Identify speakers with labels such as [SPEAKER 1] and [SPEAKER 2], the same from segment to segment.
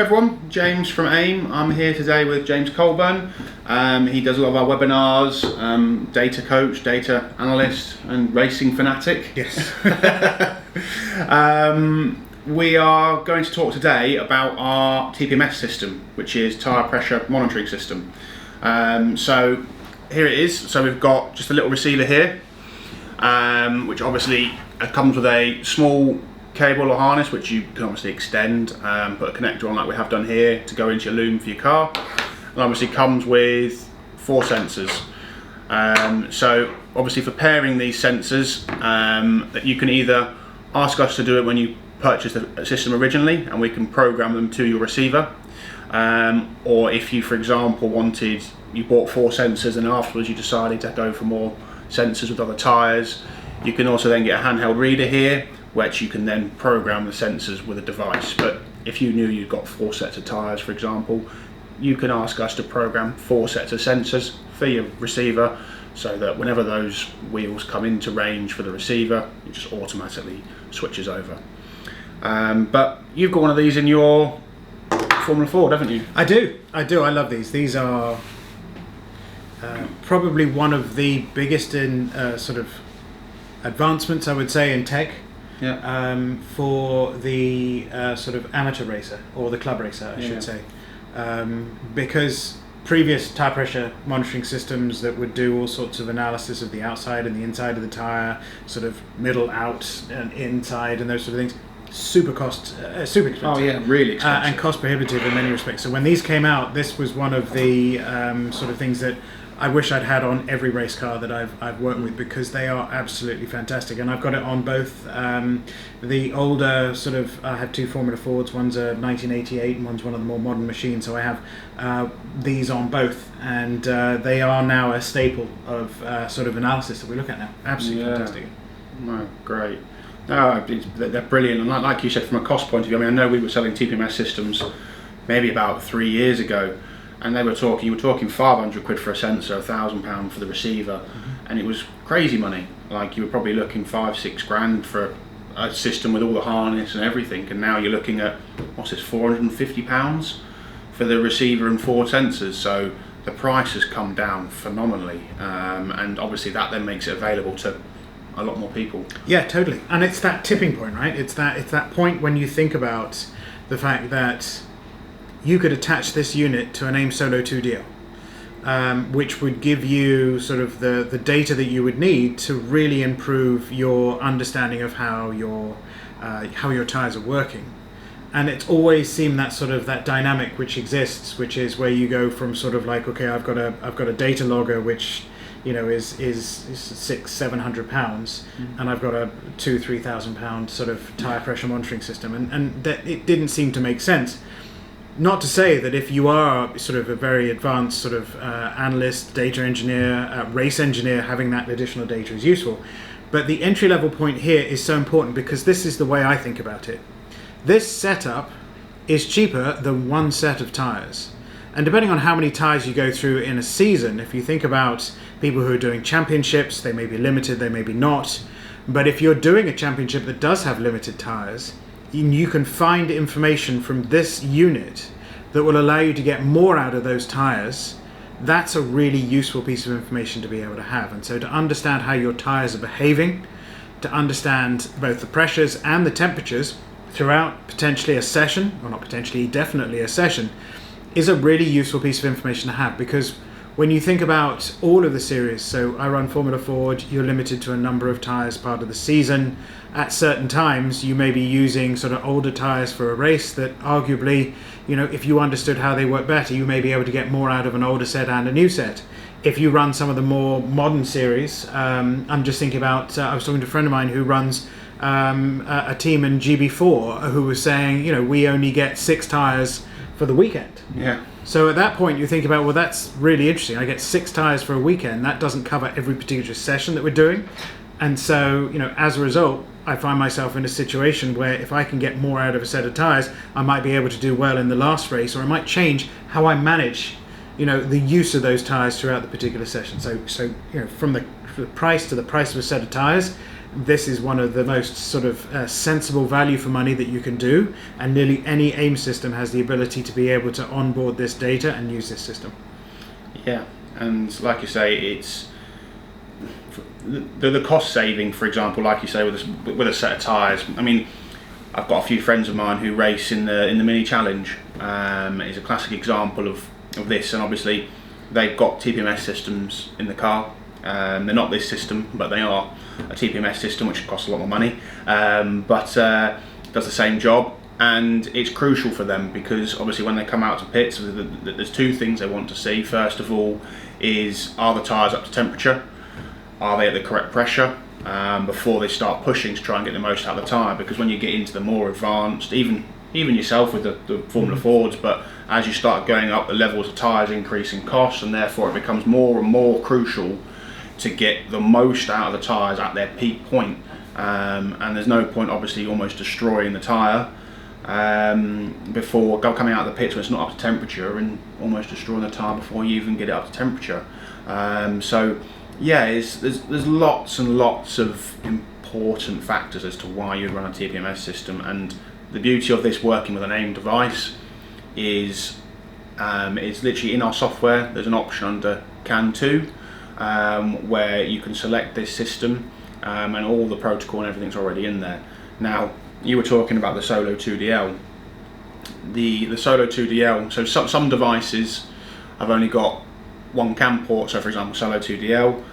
[SPEAKER 1] Hello everyone, James from AIM. I'm here today with James Colburn. He does a lot of our webinars, data coach, data analyst and racing fanatic.
[SPEAKER 2] Yes.
[SPEAKER 1] We are going to talk today about our TPMS system, which is tyre pressure monitoring system. So here it is. So we've got just a little receiver here, which obviously comes with a small cable or harness which you can obviously extend, put a connector on like we have done here to go into your loom for your car, and obviously comes with 4 sensors. So obviously for pairing these sensors, that you can either ask us to do it when you purchase the system originally and we can program them to your receiver, or if you, for example, you bought 4 sensors and afterwards you decided to go for more sensors with other tyres, you can also then get a handheld reader here which you can then program the sensors with a device. But if you knew you'd got 4 sets of tyres, for example, you can ask us to program 4 sets of sensors for your receiver, so that whenever those wheels come into range for the receiver, it just automatically switches over. But you've got one of these in your Formula Ford, haven't you?
[SPEAKER 2] I do. I love these. These are probably one of the biggest in sort of advancements, I would say, in tech.
[SPEAKER 1] Yeah.
[SPEAKER 2] For the sort of amateur racer, or the club racer, I should say. Because previous tyre pressure monitoring systems that would do all sorts of analysis of the outside and the inside of the tyre, sort of middle, out and inside and those sort of things, super expensive.
[SPEAKER 1] Oh yeah, really expensive.
[SPEAKER 2] And cost prohibitive in many respects. So when these came out, this was one of the sort of things that I wish I'd had on every race car that I've worked with, because they are absolutely fantastic. And I've got it on both the older sort of, I have 2 Formula Fords, one's a 1988 and one's one of the more modern machines, so I have these on both, and they are now a staple of sort of analysis that we look at now. Absolutely fantastic.
[SPEAKER 1] No, great. No, they're brilliant, and like you said, from a cost point of view, I mean, I know we were selling TPMS systems maybe about 3 years ago, and you were talking 500 quid for a sensor, £1,000 for the receiver, and it was crazy money. Like, you were probably looking 5-6 grand for a system with all the harness and everything, and now you're looking at, what's this, £450 for the receiver and 4 sensors. So the price has come down phenomenally, and obviously that then makes it available to a lot more people.
[SPEAKER 2] Yeah, totally. And it's that tipping point, right? It's that point when you think about the fact that you could attach this unit to an AIM Solo 2DL, which would give you sort of the data that you would need to really improve your understanding of how your tyres are working. And it's always seemed that sort of that dynamic which exists, which is where you go from sort of like, okay, I've got a data logger which, you know, is £600-700, and I've got a £2,000-3,000 sort of tyre pressure monitoring system, and that it didn't seem to make sense. Not to say that if you are sort of a very advanced sort of analyst, data engineer, race engineer, having that additional data is useful. But the entry-level point here is so important, because this is the way I think about it. This setup is cheaper than 1 set of tyres. And depending on how many tyres you go through in a season, if you think about people who are doing championships, they may be limited, they may be not. But if you're doing a championship that does have limited tyres, you can find information from this unit that will allow you to get more out of those tyres. That's a really useful piece of information to be able to have. And so to understand how your tyres are behaving, to understand both the pressures and the temperatures throughout potentially a session, or not potentially, definitely a session, is a really useful piece of information to have. Because when you think about all of the series, so I run Formula Ford, you're limited to a number of tyres part of the season. At certain times, you may be using sort of older tyres for a race that arguably, you know, if you understood how they work better, you may be able to get more out of an older set and a new set. If you run some of the more modern series, I'm just thinking about, I was talking to a friend of mine who runs a team in GB4 who was saying, you know, we only get 6 tyres for the weekend.
[SPEAKER 1] Yeah.
[SPEAKER 2] So at that point you think about, well, that's really interesting. I get 6 tyres for a weekend. That doesn't cover every particular session that we're doing. And so, you know, as a result, I find myself in a situation where if I can get more out of a set of tyres, I might be able to do well in the last race, or I might change how I manage, you know, the use of those tyres throughout the particular session. So you know, from the price to the price of a set of tyres, this is one of the most sort of sensible value for money that you can do, and nearly any AIM system has the ability to be able to onboard this data and use this system.
[SPEAKER 1] Yeah, and like you say, it's the cost saving, for example, like you say, with a set of tyres. I mean, I've got a few friends of mine who race in the Mini Challenge. It's a classic example of this, and obviously they've got TPMS systems in the car. They're not this system, but they are a TPMS system, which costs a lot more money, but does the same job. And it's crucial for them because obviously when they come out to pits, there's two things they want to see. First of all is, are the tyres up to temperature? Are they at the correct pressure? Before they start pushing to try and get the most out of the tyre, because when you get into the more advanced, even yourself with the Formula Fords, but as you start going up, the levels of tyres increase in cost, and therefore it becomes more and more crucial to get the most out of the tyres at their peak point. And there's no point obviously almost destroying the tyre before coming out of the pits when it's not up to temperature, and almost destroying the tyre before you even get it up to temperature. So yeah, there's lots and lots of important factors as to why you'd run a TPMS system, and the beauty of this working with an AIM device is it's literally in our software. There's an option under CAN 2 where you can select this system, and all the protocol and everything's already in there. Now, you were talking about the Solo 2DL. The Solo 2DL, so some devices have only got one CAN port, so for example Solo 2DL,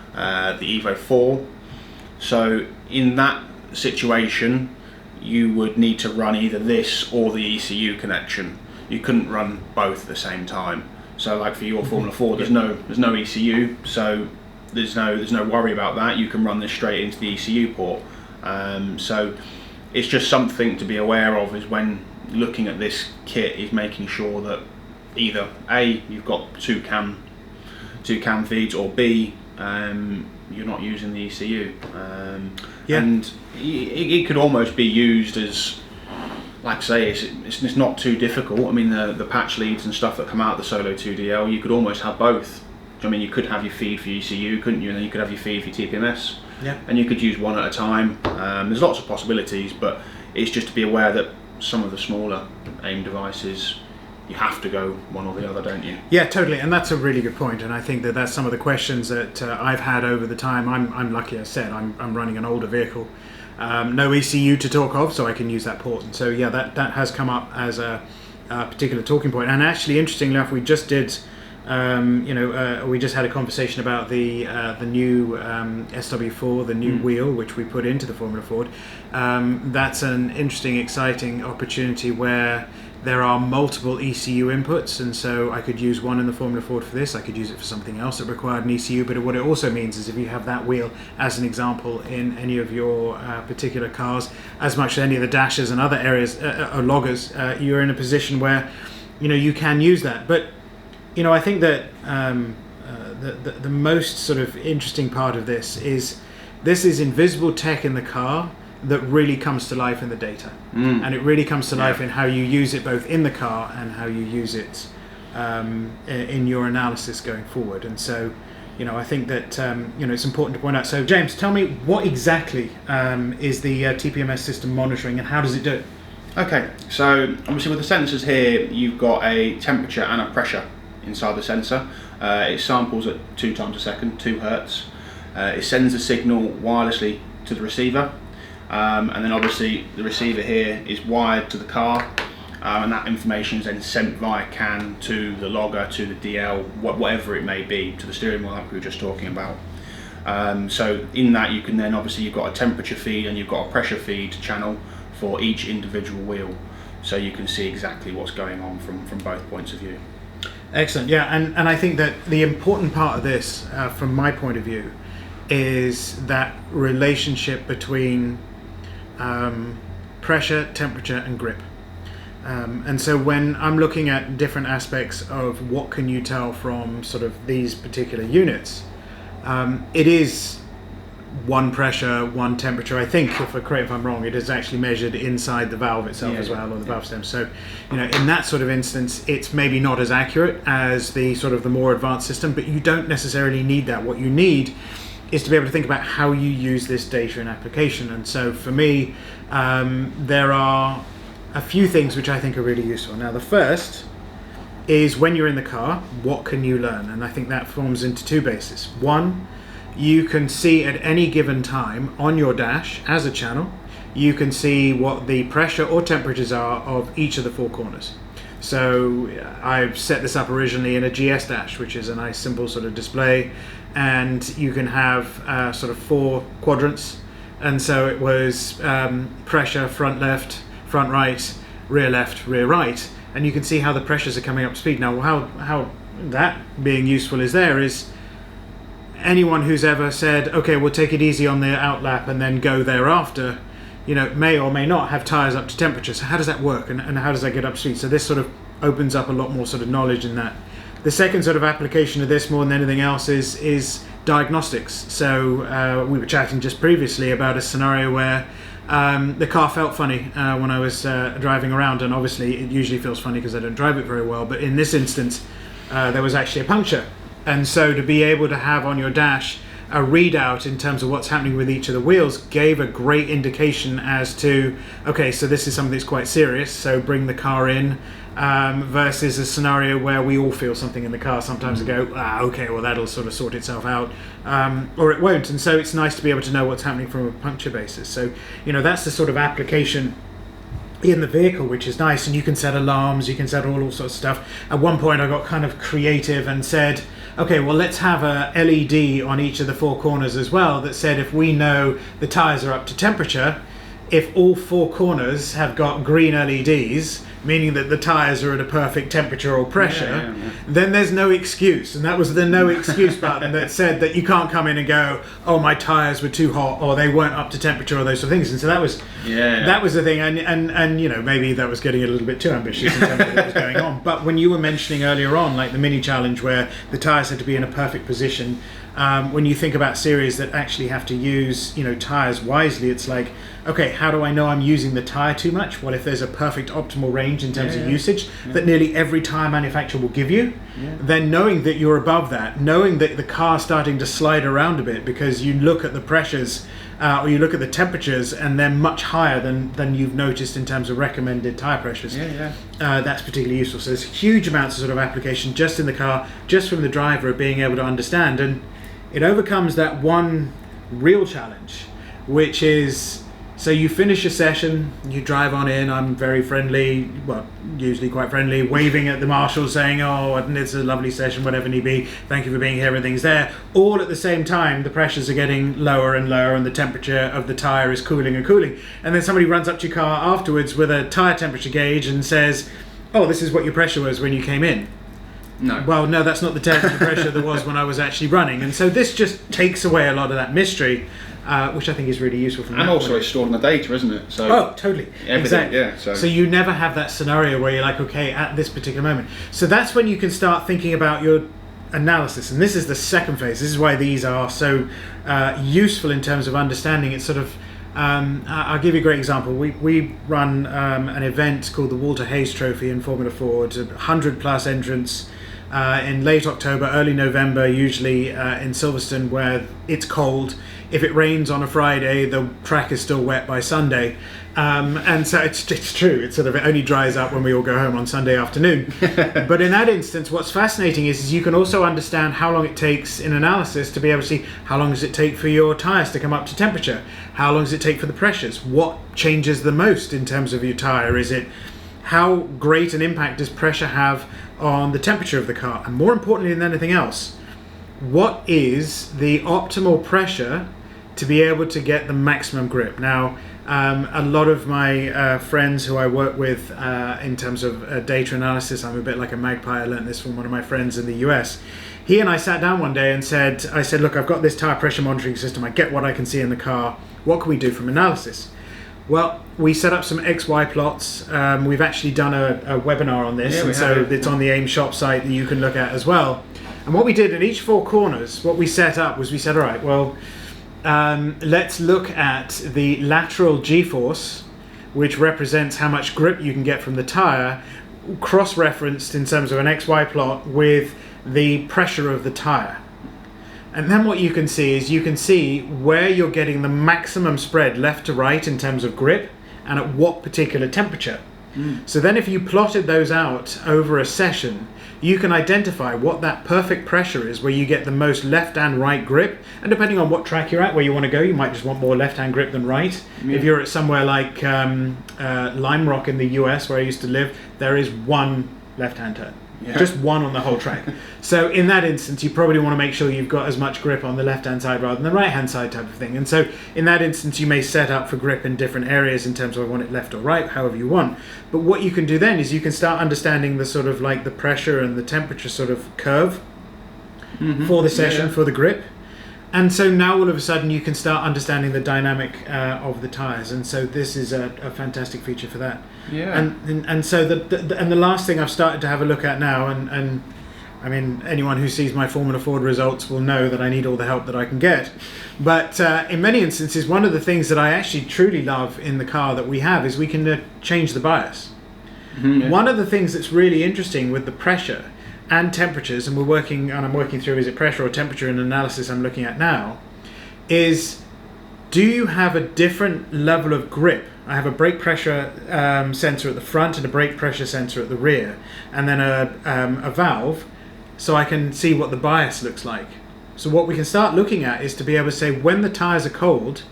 [SPEAKER 1] the Evo 4. So in that situation you would need to run either this or the ECU connection. You couldn't run both at the same time. So like for your Formula 4, there's no ECU, so there's no worry about that. You can run this straight into the ECU port. So it's just something to be aware of, is when looking at this kit, is making sure that either A, you've got two CAN feeds, or B, you're not using the ECU. And it could almost be used as, like I say, it's not too difficult. I mean, the patch leads and stuff that come out of the Solo 2DL, you could almost have both. I mean, you could have your feed for your ECU, couldn't you? And then you could have your feed for your TPMS.
[SPEAKER 2] Yeah. And
[SPEAKER 1] you could use one at a time. There's lots of possibilities, but it's just to be aware that some of the smaller AIM devices, you have to go one or the other, don't you?
[SPEAKER 2] Yeah, totally, and that's a really good point. And I think that that's some of the questions that I've had over the time. I'm lucky, as I said, I'm running an older vehicle, no ECU to talk of, so I can use that port. And so yeah, that has come up as a particular talking point. And actually, interestingly enough, we just did. We just had a conversation about the new SW4, the new wheel which we put into the Formula Ford. That's an interesting, exciting opportunity where there are multiple ECU inputs, and so I could use one in the Formula Ford for this. I could use it for something else that required an ECU. But what it also means is if you have that wheel as an example in any of your particular cars, as much as any of the dashers and other areas or loggers, you're in a position where you can use that. But I think that the most sort of interesting part of this is invisible tech in the car that really comes to life in the data. And it really comes to life in how you use it both in the car and how you use it in your analysis going forward. And so, I think that it's important to point out. So James, tell me, what exactly is the TPMS system monitoring, and how does it do it?
[SPEAKER 1] Okay, so obviously with the sensors here, you've got a temperature and a pressure inside the sensor. It samples at 2 times a second, 2 hertz. It sends a signal wirelessly to the receiver, and then obviously the receiver here is wired to the car, and that information is then sent via CAN to the logger, to the DL, whatever it may be, to the steering wheel like we were just talking about. So in that you can then, obviously you've got a temperature feed and you've got a pressure feed channel for each individual wheel, so you can see exactly what's going on from both points of view.
[SPEAKER 2] Excellent, yeah, and I think that the important part of this, from my point of view, is that relationship between pressure, temperature, and grip. And so when I'm looking at different aspects of what can you tell from sort of these particular units, it is one pressure, one temperature. I think, correct if I'm wrong, it is actually measured inside the valve itself as well, or the valve stem. So, in that sort of instance, it's maybe not as accurate as the sort of the more advanced system, but you don't necessarily need that. What you need is to be able to think about how you use this data in application. And so for me, there are a few things which I think are really useful. Now, the first is when you're in the car, what can you learn? And I think that forms into two bases. One, you can see at any given time on your dash as a channel, you can see what the pressure or temperatures are of each of the four corners. So I've set this up originally in a GS dash, which is a nice simple sort of display, and you can have sort of 4 quadrants. And so it was pressure, front left, front right, rear left, rear right, and you can see how the pressures are coming up to speed. Now, how that being useful is there is anyone who's ever said, okay, we'll take it easy on the outlap and then go thereafter, may or may not have tyres up to temperature. So how does that work, and how does that get up to speed? So this sort of opens up a lot more sort of knowledge in that. The second sort of application of this more than anything else is diagnostics. So we were chatting just previously about a scenario where the car felt funny when I was driving around, and obviously it usually feels funny because I don't drive it very well, but in this instance there was actually a puncture. And so to be able to have on your dash a readout in terms of what's happening with each of the wheels gave a great indication as to, okay, so this is something that's quite serious, so bring the car in, versus a scenario where we all feel something in the car sometimes and go, okay, well that'll sort of sort itself out, or it won't. And so it's nice to be able to know what's happening from a puncture basis. So that's the sort of application in the vehicle, which is nice. And you can set alarms, you can set all sorts of stuff. At one point I got kind of creative and said, okay, well let's have a LED on each of the 4 corners as well that said if we know the tyres are up to temperature, if all 4 corners have got green LEDs, meaning that the tyres are at a perfect temperature or pressure, then there's no excuse. And that was the no excuse button that said that you can't come in and go, oh, my tyres were too hot, or they weren't up to temperature, or those sort of things. And so that was the thing. And maybe that was getting a little bit too ambitious in terms of what was going on. But when you were mentioning earlier on, like the mini challenge where the tyres had to be in a perfect position, when you think about series that actually have to use tyres wisely, it's like, okay, how do I know I'm using the tyre too much? Well, if there's a perfect optimal range in terms of usage that nearly every tyre manufacturer will give you, then knowing that you're above that, knowing that the car's starting to slide around a bit because you look at the pressures or you look at the temperatures and they're much higher than you've noticed in terms of recommended tyre pressures, that's particularly useful. So there's huge amounts of sort of application just in the car, just from the driver of being able to understand. And it overcomes that one real challenge, which is, so you finish a session, you drive on in, I'm very friendly, well, usually quite friendly, waving at the marshal saying, oh, it's a lovely session, whatever need be, thank you for being here, everything's there. All at the same time, the pressures are getting lower and lower and the temperature of the tyre is cooling and cooling. And then somebody runs up to your car afterwards with a tyre temperature gauge and says, oh, this is what your pressure was when you came in.
[SPEAKER 1] No.
[SPEAKER 2] Well, no, that's not the temperature pressure there was when I was actually running. And so this just takes away a lot of that mystery, which I think is really useful.
[SPEAKER 1] And also it's stored in the data, isn't it? So
[SPEAKER 2] totally.
[SPEAKER 1] Everything,
[SPEAKER 2] exactly. So you never have that scenario where you're like, okay, at this particular moment. So that's when you can start thinking about your analysis. And this is the second phase. This is why these are so useful in terms of understanding. It's sort of, I'll give you a great example. We run an event called the Walter Hayes Trophy in Formula Ford, 100 plus entrants in late October, early November, usually in Silverstone, where it's cold. If it rains on a Friday, the track is still wet by Sunday. And so it's true, it sort of, it only dries up when we all go home on Sunday afternoon. But in that instance, what's fascinating is you can also understand how long it takes in analysis to be able to see how long does it take for your tyres to come up to temperature? How long does it take for the pressures? What changes the most in terms of your tyre? Is it how great an impact does pressure have on the temperature of the car? And more importantly than anything else, what is the optimal pressure to be able to get the maximum grip? Now, a lot of my friends who I work with in terms of data analysis, I'm a bit like a magpie. I learned this from one of my friends in the US. He and I sat down one day and I said, look, I've got this tyre pressure monitoring system. I get what I can see in the car. What can we do from analysis? Well, we set up some XY plots. We've actually done a webinar on this, and so it's on the AimShop site that you can look at as well. And what we did at each 4 corners, what we set up was we said, all right, well, let's look at the lateral G-force, which represents how much grip you can get from the tyre, cross-referenced in terms of an XY plot with the pressure of the tyre. And then what you can see is you can see where you're getting the maximum spread left to right in terms of grip and at what particular temperature. So then if you plotted those out over a session, you can identify what that perfect pressure is where you get the most left and right grip. And depending on what track you're at, where you want to go, you might just want more left hand grip than right. If you're at somewhere like Lime Rock in the US, where I used to live, there is one left hand turn. Just one on the whole track. So in that instance, you probably want to make sure you've got as much grip on the left-hand side rather than the right-hand side type of thing. And so in that instance, you may set up for grip in different areas in terms of I want it left or right, however you want. But what you can do then is you can start understanding the sort of like the pressure and the temperature sort of curve for the session, for the grip. And so now all of a sudden you can start understanding the dynamic of the tires, and so this is a fantastic feature for that. And so the last thing I've started to have a look at now, and I mean anyone who sees my Formula Ford results will know that I need all the help that I can get. But in many instances, one of the things that I actually truly love in the car that we have is we can change the bias. One of the things that's really interesting with the pressure and temperatures, and I'm working through is it pressure or temperature in analysis I'm looking at now, is do you have a different level of grip? I have a brake pressure sensor at the front and a brake pressure sensor at the rear, and then a valve, so I can see what the bias looks like. So what we can start looking at is to be able to say when the tires are cold,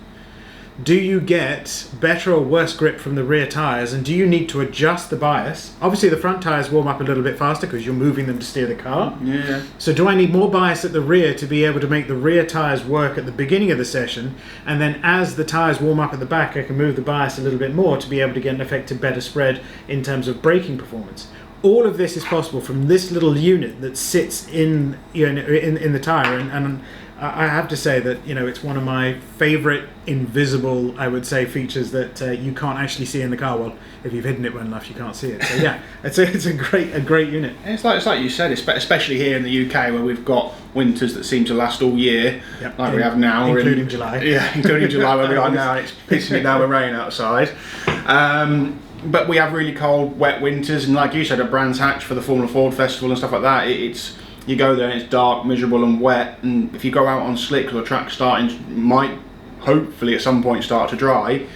[SPEAKER 2] do you get better or worse grip from the rear tires, and do you need to adjust the bias? Obviously the front tires warm up a little bit faster because you're moving them to steer the car. So do I need more bias at the rear to be able to make the rear tires work at the beginning of the session, and then as the tires warm up at the back I can move the bias a little bit more to be able to get an effective better spread in terms of braking performance? All of this is possible from this little unit that sits in the tire, and I have to say that it's one of my favorite invisible, I would say, features that you can't actually see in the car. Well, if you've hidden it well enough, you can't see it. So yeah, it's a great unit.
[SPEAKER 1] And it's like you said, especially here in the UK where we've got winters that seem to last all year, we have now,
[SPEAKER 2] including July.
[SPEAKER 1] Yeah, including July where we are now. And it's pissing it down with rain outside. But we have really cold, wet winters, and like you said, at Brands Hatch for the Formula Ford Festival and stuff like that, it's. You go there and it's dark, miserable and wet, and if you go out on slicks or track might hopefully at some point start to dry,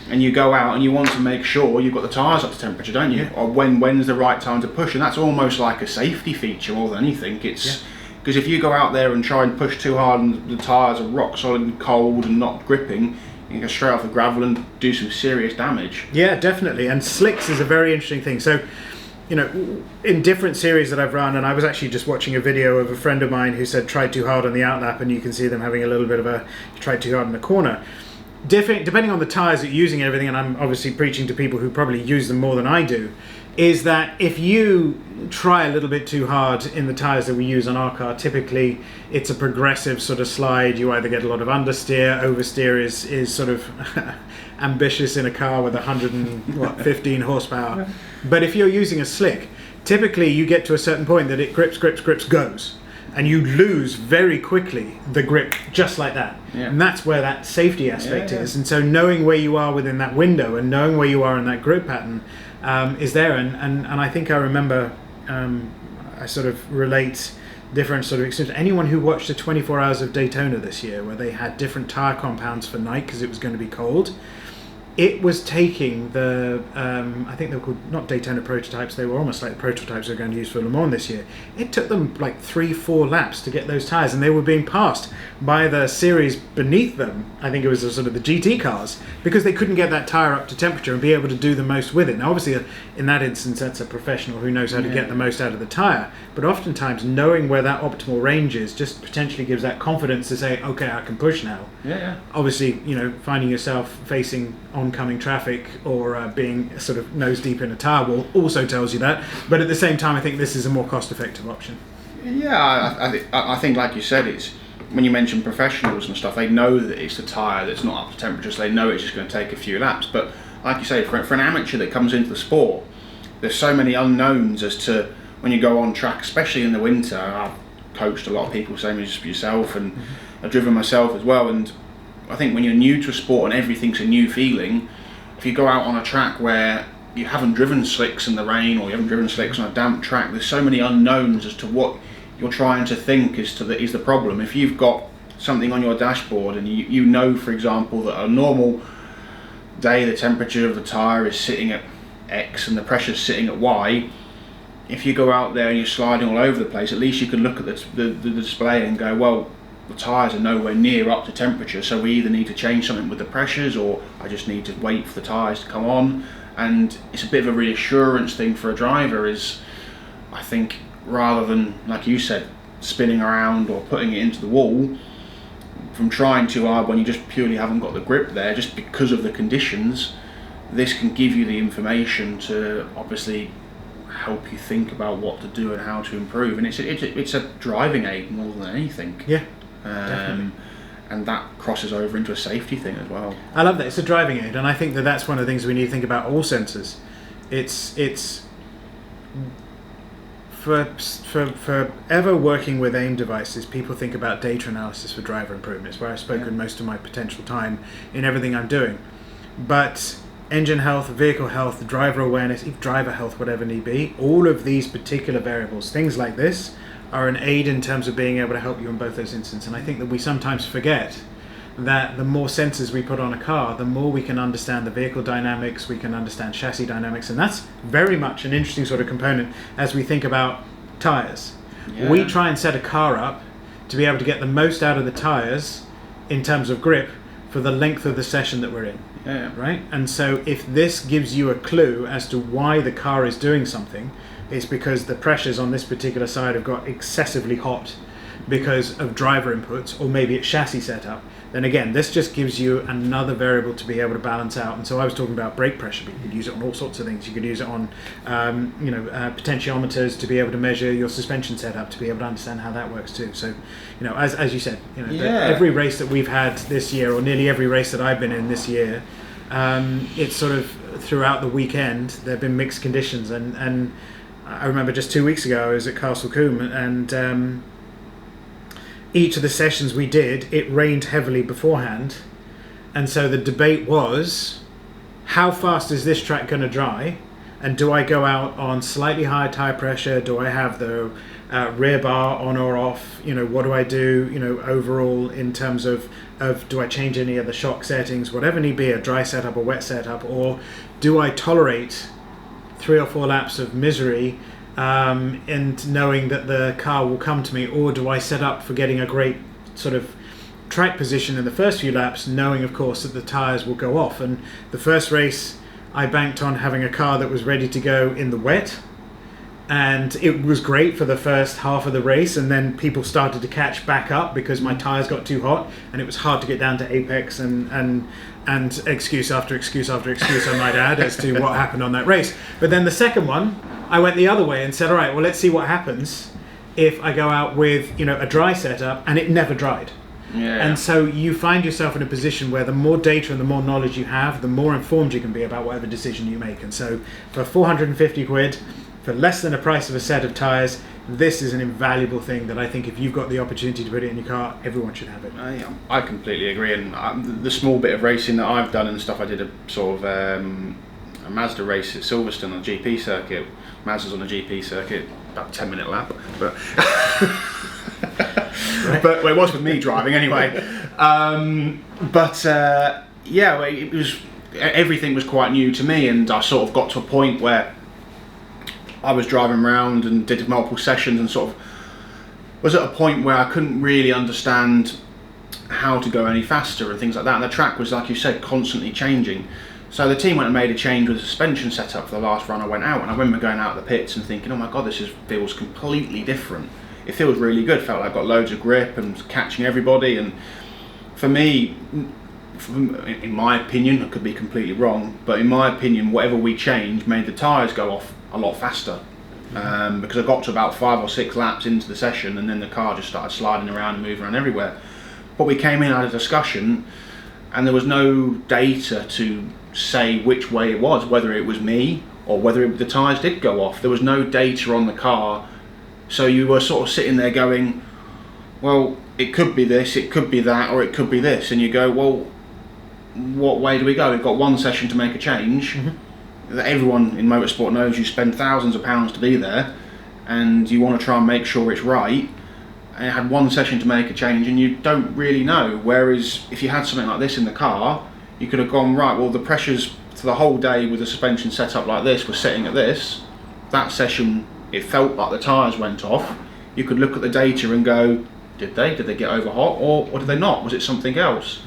[SPEAKER 1] and you go out and you want to make sure you've got the tyres up to temperature, don't you? Or when's the right time to push, and that's almost like a safety feature more than anything. It's because if you go out there and try and push too hard and the tyres are rock solid and cold and not gripping, you can go straight off the gravel and do some serious damage.
[SPEAKER 2] Yeah, definitely. And slicks is a very interesting thing. So in different series that I've run, and I was actually just watching a video of a friend of mine who said tried too hard on the outlap, and you can see them having a little bit of a tried too hard in the corner. Depending on the tyres that you're using and everything, and I'm obviously preaching to people who probably use them more than I do, is that if you try a little bit too hard in the tyres that we use on our car, typically it's a progressive sort of slide. You either get a lot of understeer, oversteer is sort of ambitious in a car with 115 horsepower. But if you're using a slick, typically you get to a certain point that it grips, goes. And you lose very quickly the grip just like that. And that's where that safety aspect is. And so knowing where you are within that window and knowing where you are in that grip pattern is there. And I think I remember, I sort of relate different sort of experience. Anyone who watched the 24 Hours of Daytona this year, where they had different tyre compounds for night because it was going to be cold, it was taking the, I think they were called, not Daytona prototypes, they were almost like the prototypes they were going to use for Le Mans this year. It took them like 3-4 laps to get those tyres, and they were being passed by the series beneath them, I think it was sort of the GT cars, because they couldn't get that tyre up to temperature and be able to do the most with it. Now obviously in that instance that's a professional who knows how to get the most out of the tyre, but oftentimes knowing where that optimal range is just potentially gives that confidence to say, okay, I can push now. Obviously, finding yourself facing oncoming traffic or being sort of nose deep in a tyre wall also tells you that, but at the same time I think this is a more cost-effective option.
[SPEAKER 1] I think like you said, it's when you mention professionals and stuff, they know that it's the tyre that's not up to temperature, so they know it's just going to take a few laps. But like you say, for an amateur that comes into the sport, there's so many unknowns as to when you go on track, especially in the winter. I've coached a lot of people, same as yourself, and I've driven myself as well, and I think when you're new to a sport and everything's a new feeling, if you go out on a track where you haven't driven slicks in the rain or you haven't driven slicks on a damp track, there's so many unknowns as to what you're trying to think as to is the problem. If you've got something on your dashboard and you know, for example, that a normal day the temperature of the tyre is sitting at X and the pressure's sitting at Y, if you go out there and you're sliding all over the place, at least you can look at the display and go, well, the tyres are nowhere near up to temperature, so we either need to change something with the pressures, or I just need to wait for the tyres to come on. And it's a bit of a reassurance thing for a driver, is I think, rather than, like you said, spinning around or putting it into the wall, from trying too hard when you just purely haven't got the grip there, just because of the conditions, this can give you the information to obviously help you think about what to do and how to improve. And it's a driving aid more than anything.
[SPEAKER 2] Yeah, definitely.
[SPEAKER 1] And that crosses over into a safety thing as well.
[SPEAKER 2] I love that. It's a driving aid, and I think that's one of the things we need to think about all sensors. It's for ever working with AIM devices, people think about data analysis for driver improvements, where I've spoken most of my potential time in everything I'm doing. But engine health, vehicle health, driver awareness, driver health, whatever need be, all of these particular variables, things like this, are an aid in terms of being able to help you in both those instances. And I think that we sometimes forget that the more sensors we put on a car, the more we can understand the vehicle dynamics, we can understand chassis dynamics, and that's very much an interesting sort of component as we think about tyres. Yeah. We try and set a car up to be able to get the most out of the tyres in terms of grip for the length of the session that we're in.
[SPEAKER 1] Yeah.
[SPEAKER 2] Right? And so if this gives you a clue as to why the car is doing something, it's because the pressures on this particular side have got excessively hot because of driver inputs, or maybe it's chassis setup, then again, this just gives you another variable to be able to balance out. And so I was talking about brake pressure, but you could use it on all sorts of things. You could use it on potentiometers to be able to measure your suspension setup, to be able to understand how that works too. So, as you said, every race that we've had this year, or nearly every race that I've been in this year, it's sort of throughout the weekend there have been mixed conditions, and I remember just 2 weeks ago I was at Castle Combe, and each of the sessions we did, it rained heavily beforehand, and so the debate was, how fast is this track going to dry, and do I go out on slightly higher tyre pressure, do I have the rear bar on or off, what do I do, overall in terms of do I change any of the shock settings, whatever need be, a dry setup or wet setup, or do I tolerate 3 or 4 laps of misery and knowing that the car will come to me, or do I set up for getting a great sort of track position in the first few laps, knowing of course that the tyres will go off. And the first race I banked on having a car that was ready to go in the wet, and it was great for the first half of the race, and then people started to catch back up because my tyres got too hot and it was hard to get down to apex, and excuse after excuse after excuse I might add as to what happened on that race. But then the second one I went the other way and said, all right, well, let's see what happens if I go out with a dry setup, and it never dried.
[SPEAKER 1] Yeah.
[SPEAKER 2] And so you find yourself in a position where the more data and the more knowledge you have, the more informed you can be about whatever decision you make. And so for 450 quid, for less than the price of a set of tyres, this is an invaluable thing that I think if you've got the opportunity to put it in your car, everyone should have it.
[SPEAKER 1] I completely agree. And the small bit of racing that I've done and stuff, I did a sort of a Mazda race at Silverstone on a GP circuit. Mazda's on a GP circuit, about a 10-minute lap, but but it was with me driving anyway. It was, everything was quite new to me, and I sort of got to a point where I was driving around and did multiple sessions, and sort of was at a point where I couldn't really understand how to go any faster and things like that. And the track was, like you said, constantly changing. So the team went and made a change with the suspension setup for the last run I went out, and I remember going out of the pits and thinking, oh my god, this feels completely different. It feels really good. Felt like I got loads of grip and catching everybody. And for me, in my opinion, I could be completely wrong, but in my opinion, whatever we changed made the tyres go off a lot faster. Because I got to about 5 or 6 laps into the session, and then the car just started sliding around and moving around everywhere. But we came in, had a discussion, and there was no data to say which way it was, whether it was me or whether the tyres did go off. There was no data on the car, so you were sort of sitting there going, well, it could be this, it could be that, or it could be this, and you go, well, what way do we go? We've got one session to make a change. That everyone in motorsport knows you spend thousands of pounds to be there, and you want to try and make sure it's right, and you had one session to make a change and you don't really know. Whereas if you had something like this in the car, you could have gone, right, well the pressures for the whole day with the suspension set up like this were setting at this. That session, it felt like the tyres went off. You could look at the data and go, did they get over hot, or did they not? Was it something else?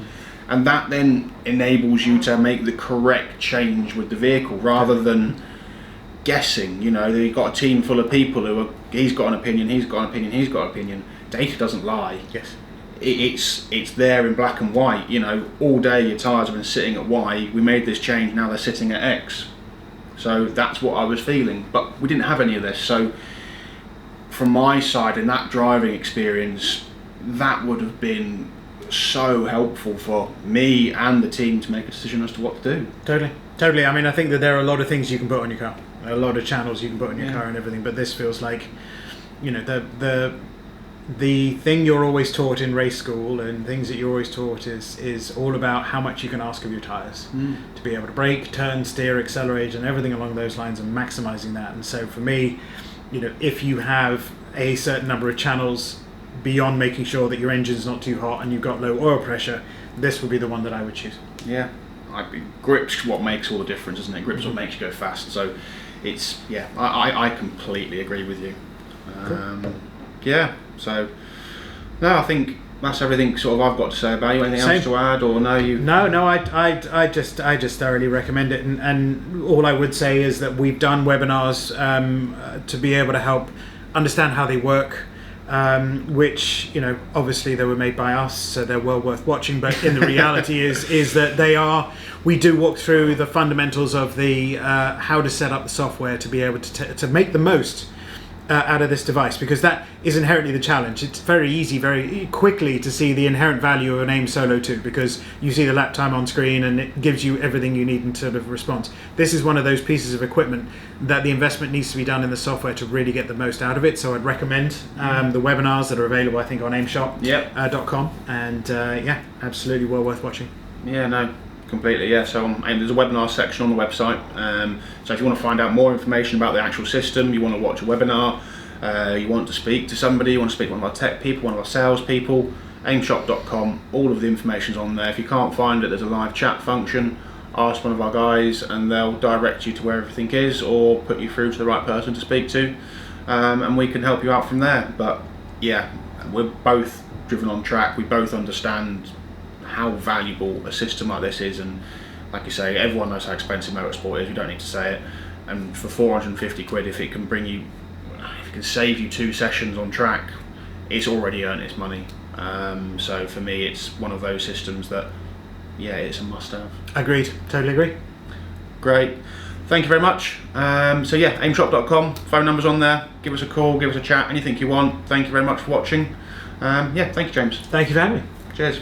[SPEAKER 1] And that then enables you to make the correct change with the vehicle rather than guessing. You know, you've got a team full of people who are, he's got an opinion, he's got an opinion, he's got an opinion. Data doesn't lie.
[SPEAKER 2] Yes.
[SPEAKER 1] It's there in black and white. You know, all day your tyres have been sitting at Y, we made this change, now they're sitting at X. So that's what I was feeling, but we didn't have any of this. So from my side, in that driving experience, that would have been so helpful for me and the team to make a decision as to what to do.
[SPEAKER 2] Totally. I mean, I think that there are a lot of things you can put on your car, a lot of channels you can put on your car and everything, but this feels like, you know, the thing you're always taught in race school and things that you're always taught is all about how much you can ask of your tyres to be able to brake, turn, steer, accelerate, and everything along those lines, and maximising that. And so for me, you know, if you have a certain number of channels beyond making sure that your engine's not too hot and you've got low oil pressure, this would be the one that I would choose.
[SPEAKER 1] Yeah, grip's what makes all the difference, isn't it? Grip's what makes you go fast. So it's, yeah, I completely agree with you.
[SPEAKER 2] Cool.
[SPEAKER 1] Yeah, so no, I think that's everything sort of I've got to say about you. Anything else to add, or no?
[SPEAKER 2] No, I just thoroughly recommend it, and all I would say is that we've done webinars to be able to help understand how they work, which, you know, obviously they were made by us, so they're well worth watching, but in the reality is that we do walk through the fundamentals of the how to set up the software to be able to make the most out of this device, because that is inherently the challenge. It's very easy very quickly to see the inherent value of an AIM Solo 2 because you see the lap time on screen and it gives you everything you need in sort of response. This is one of those pieces of equipment that the investment needs to be done in the software to really get the most out of it. So I'd recommend the webinars that are available, I think, on AimShop.com, and yeah, absolutely well worth watching.
[SPEAKER 1] Yeah, no, completely, yeah. So there's a webinar section on the website. So if you want to find out more information about the actual system, you want to watch a webinar, you want to speak to somebody, you want to speak to one of our tech people, one of our sales people, AimShop.com, all of the information's on there. If you can't find it, there's a live chat function. Ask one of our guys and they'll direct you to where everything is, or put you through to the right person to speak to, and we can help you out from there. But yeah, we're both driven on track, we both understand how valuable a system like this is, and like you say, everyone knows how expensive Motorsport is, you don't need to say it. And for 450 quid, if it can save you 2 sessions on track, it's already earned its money. So for me, it's one of those systems that, yeah, it's a must-have.
[SPEAKER 2] Agreed, totally agree.
[SPEAKER 1] Great, thank you very much. So yeah, aimshop.com, phone number's on there, give us a call, give us a chat, anything you want. Thank you very much for watching. Yeah, thank you, James.
[SPEAKER 2] Thank you for having me.
[SPEAKER 1] Cheers.